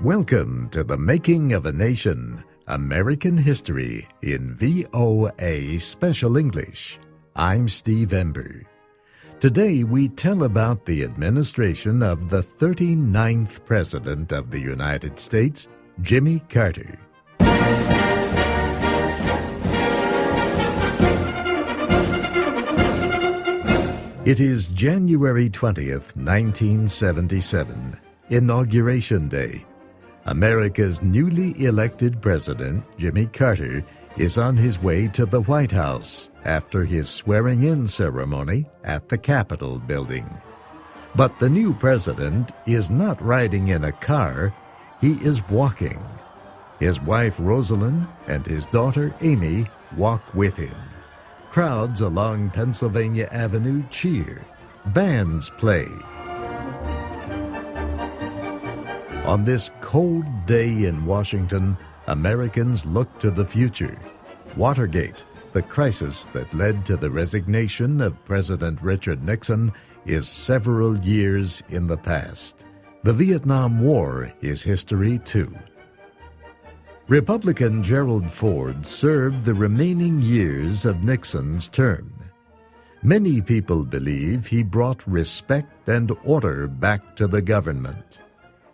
Welcome to the Making of a Nation, American History in VOA Special English. I'm Steve Ember. Today we tell about the administration of the 39th President of the United States, Jimmy Carter. It is January 20th, 1977, Inauguration Day. America's newly elected president, Jimmy Carter, is on his way to the White House after his swearing-in ceremony at the Capitol building. But the new president is not riding in a car, he is walking. His wife Rosalind and his daughter Amy walk with him. Crowds along Pennsylvania Avenue cheer. Bands play. On this cold day in Washington, Americans look to the future. Watergate, the crisis that led to the resignation of President Richard Nixon, is several years in the past. The Vietnam War is history too. Republican Gerald Ford served the remaining years of Nixon's term. Many people believe he brought respect and order back to the government.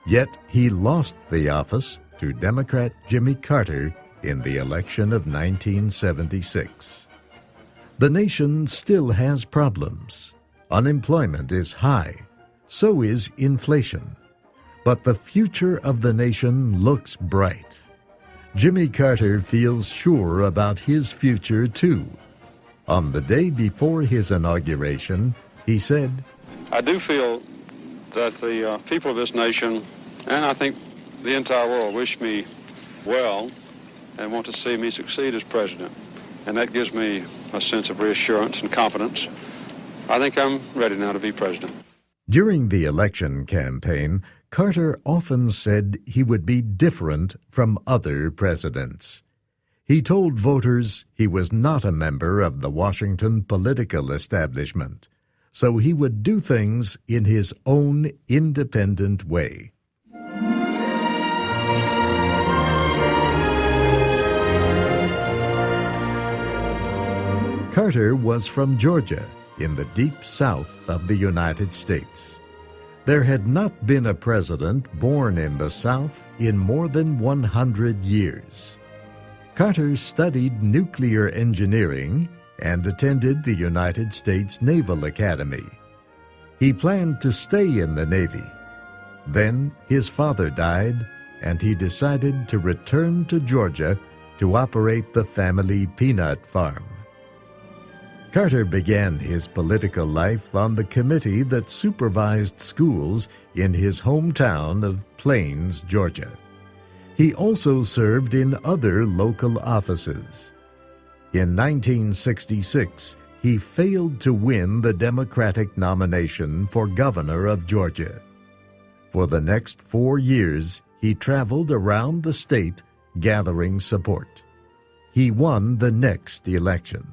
Yet he lost the office to Democrat Jimmy Carter in the election of 1976. The nation still has problems. Unemployment is high, so is inflation. But the future of the nation looks bright. Jimmy Carter feels sure about his future too. On the day before his inauguration, he said, I do feel that the people of this nation, and I think the entire world, wish me well and want to see me succeed as president. And that gives me a sense of reassurance and confidence. I think I'm ready now to be president. During the election campaign, Carter often said he would be different from other presidents. He told voters he was not a member of the Washington political establishment, so he would do things in his own independent way. Carter was from Georgia, in the deep south of the United States. There had not been a president born in the South in more than 100 years. Carter studied nuclear engineering and attended the United States Naval Academy. He planned to stay in the Navy. Then his father died, and he decided to return to Georgia to operate the family peanut farm. Carter began his political life on the committee that supervised schools in his hometown of Plains, Georgia. He also served in other local offices. In 1966, he failed to win the Democratic nomination for governor of Georgia. For the next 4 years, he traveled around the state gathering support. He won the next election.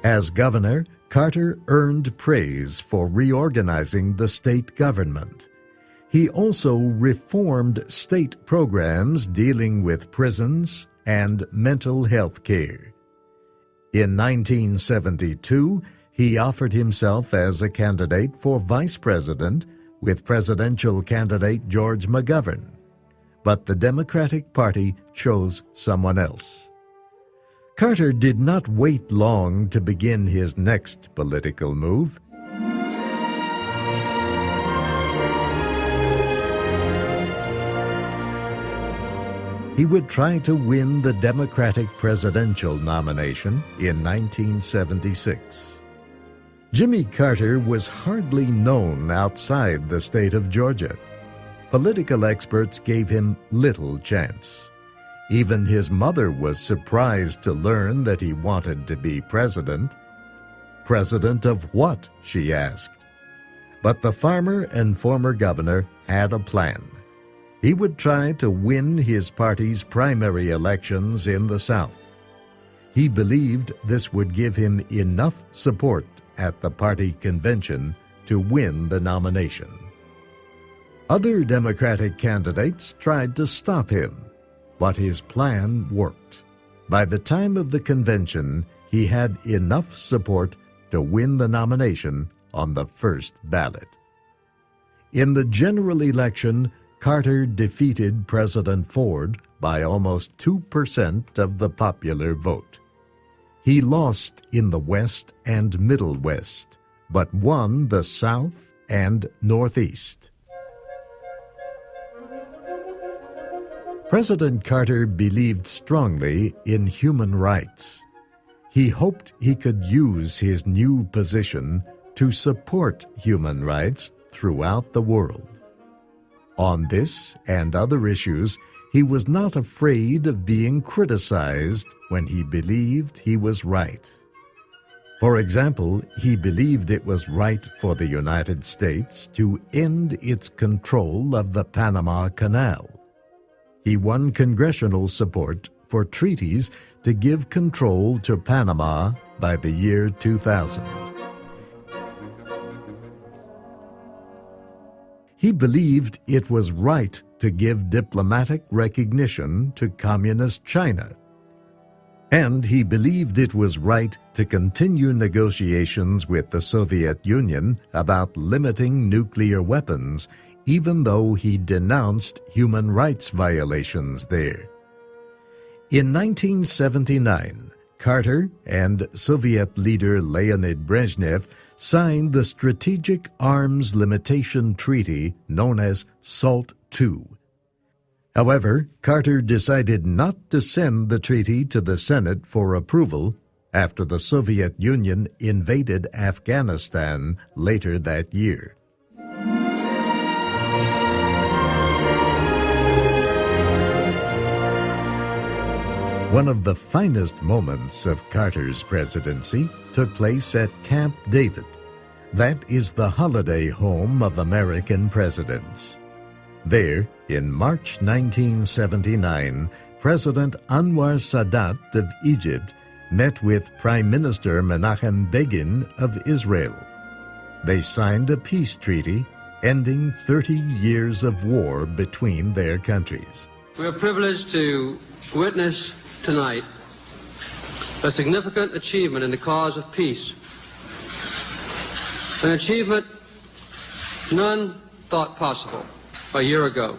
As governor, Carter earned praise for reorganizing the state government. He also reformed state programs dealing with prisons and mental health care. In 1972, he offered himself as a candidate for vice president with presidential candidate George McGovern, but the Democratic Party chose someone else. Carter did not wait long to begin his next political move. He would try to win the Democratic presidential nomination in 1976. Jimmy Carter was hardly known outside the state of Georgia. Political experts gave him little chance. Even his mother was surprised to learn that he wanted to be president. President of what? She asked. But the farmer and former governor had a plan. He would try to win his party's primary elections in the South. He believed this would give him enough support at the party convention to win the nomination. Other Democratic candidates tried to stop him, but his plan worked. By the time of the convention, he had enough support to win the nomination on the first ballot. In the general election, Carter defeated President Ford by almost 2% of the popular vote. He lost in the West and Middle West, but won the South and Northeast. President Carter believed strongly in human rights. He hoped he could use his new position to support human rights throughout the world. On this and other issues, he was not afraid of being criticized when he believed he was right. For example, he believed it was right for the United States to end its control of the Panama Canal. He won congressional support for treaties to give control to Panama by the year 2000. He believed it was right to give diplomatic recognition to Communist China. And he believed it was right to continue negotiations with the Soviet Union about limiting nuclear weapons, even though he denounced human rights violations there. In 1979, Carter and Soviet leader Leonid Brezhnev signed the Strategic Arms Limitation Treaty known as SALT II. However, Carter decided not to send the treaty to the Senate for approval after the Soviet Union invaded Afghanistan later that year. One of the finest moments of Carter's presidency took place at Camp David. That is the holiday home of American presidents. There, in March 1979, President Anwar Sadat of Egypt met with Prime Minister Menachem Begin of Israel. They signed a peace treaty ending 30 years of war between their countries. We are privileged to witness tonight a significant achievement in the cause of peace, an achievement none thought possible a year ago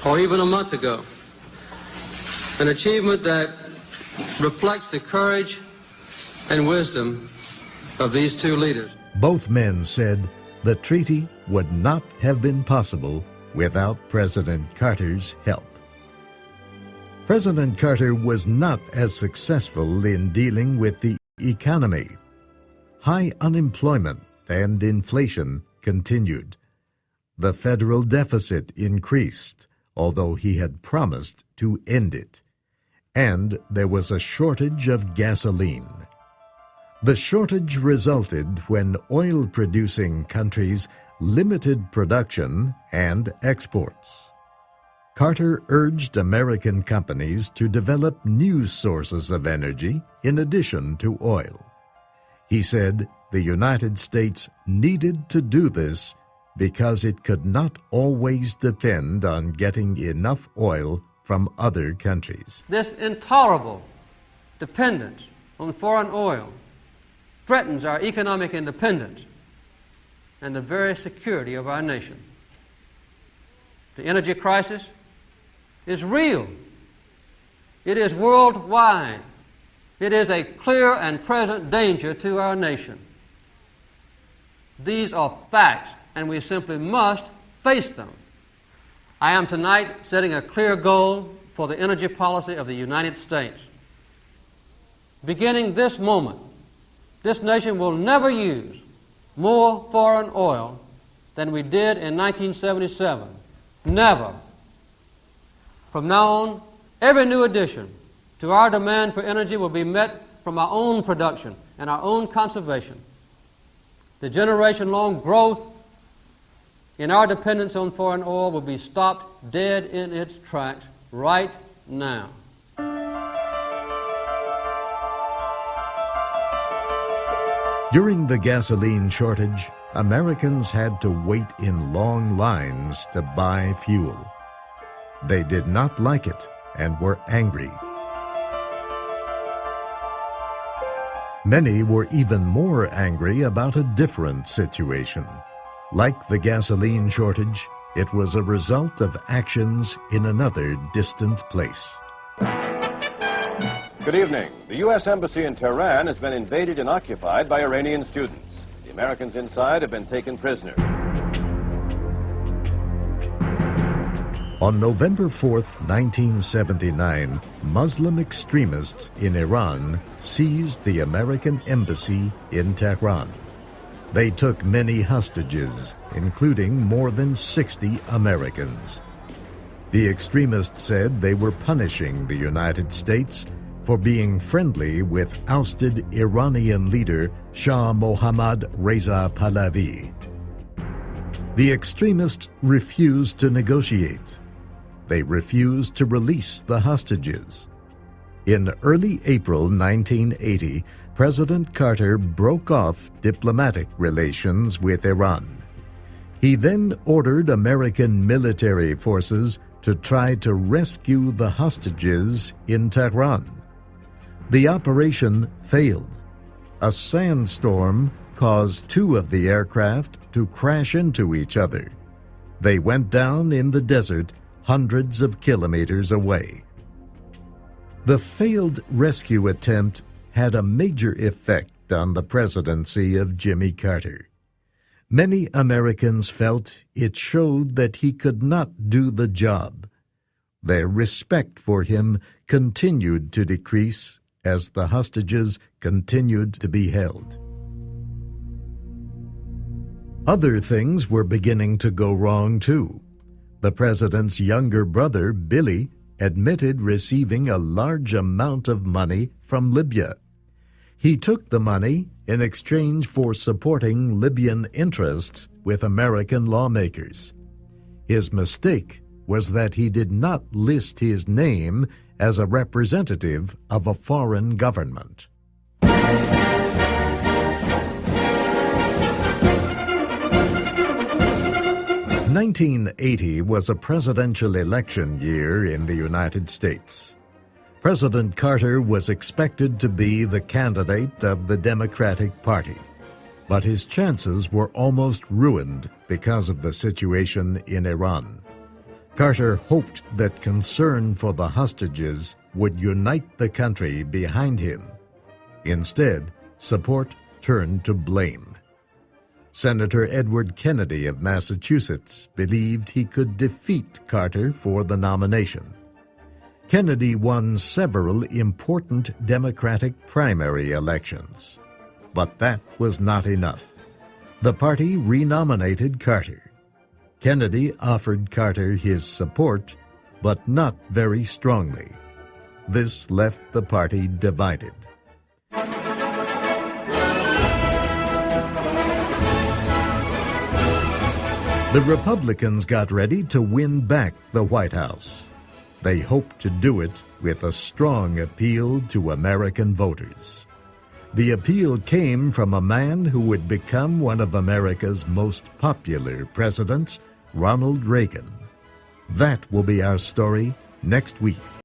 or even a month ago, an achievement that reflects the courage and wisdom of these two leaders. Both men said the treaty would not have been possible without President Carter's help. President Carter was not as successful in dealing with the economy. High unemployment and inflation continued. The federal deficit increased, although he had promised to end it. And there was a shortage of gasoline. The shortage resulted when oil-producing countries limited production and exports. Carter urged American companies to develop new sources of energy in addition to oil. He said the United States needed to do this because it could not always depend on getting enough oil from other countries. This intolerable dependence on foreign oil threatens our economic independence and the very security of our nation. The energy crisis is real. It is worldwide. It is a clear and present danger to our nation. These are facts, and we simply must face them. I am tonight setting a clear goal for the energy policy of the United States. Beginning this moment, this nation will never use more foreign oil than we did in 1977. Never. From now on, every new addition to our demand for energy will be met from our own production and our own conservation. The generation-long growth in our dependence on foreign oil will be stopped dead in its tracks right now. During the gasoline shortage, Americans had to wait in long lines to buy fuel. They did not like it and were angry. Many were even more angry about a different situation. Like the gasoline shortage, it was a result of actions in another distant place. Good evening. The U.S. Embassy in Tehran has been invaded and occupied by Iranian students. The Americans inside have been taken prisoner. On November 4th, 1979, Muslim extremists in Iran seized the American embassy in Tehran. They took many hostages, including more than 60 Americans. The extremists said they were punishing the United States for being friendly with ousted Iranian leader Shah Mohammad Reza Pahlavi. The extremists refused to negotiate. They refused to release the hostages. In early April 1980, President Carter broke off diplomatic relations with Iran. He then ordered American military forces to try to rescue the hostages in Tehran. The operation failed. A sandstorm caused two of the aircraft to crash into each other. They went down in the desert hundreds of kilometers away. The failed rescue attempt had a major effect on the presidency of Jimmy Carter. Many Americans felt it showed that he could not do the job. Their respect for him continued to decrease as the hostages continued to be held. Other things were beginning to go wrong, too. The president's younger brother, Billy, admitted receiving a large amount of money from Libya. He took the money in exchange for supporting Libyan interests with American lawmakers. His mistake was that he did not list his name as a representative of a foreign government. 1980 was a presidential election year in the United States. President Carter was expected to be the candidate of the Democratic Party, but his chances were almost ruined because of the situation in Iran. Carter hoped that concern for the hostages would unite the country behind him. Instead, support turned to blame. Senator Edward Kennedy of Massachusetts believed he could defeat Carter for the nomination. Kennedy won several important Democratic primary elections. But that was not enough. The party renominated Carter. Kennedy offered Carter his support, but not very strongly. This left the party divided. The Republicans got ready to win back the White House. They hoped to do it with a strong appeal to American voters. The appeal came from a man who would become one of America's most popular presidents, Ronald Reagan. That will be our story next week.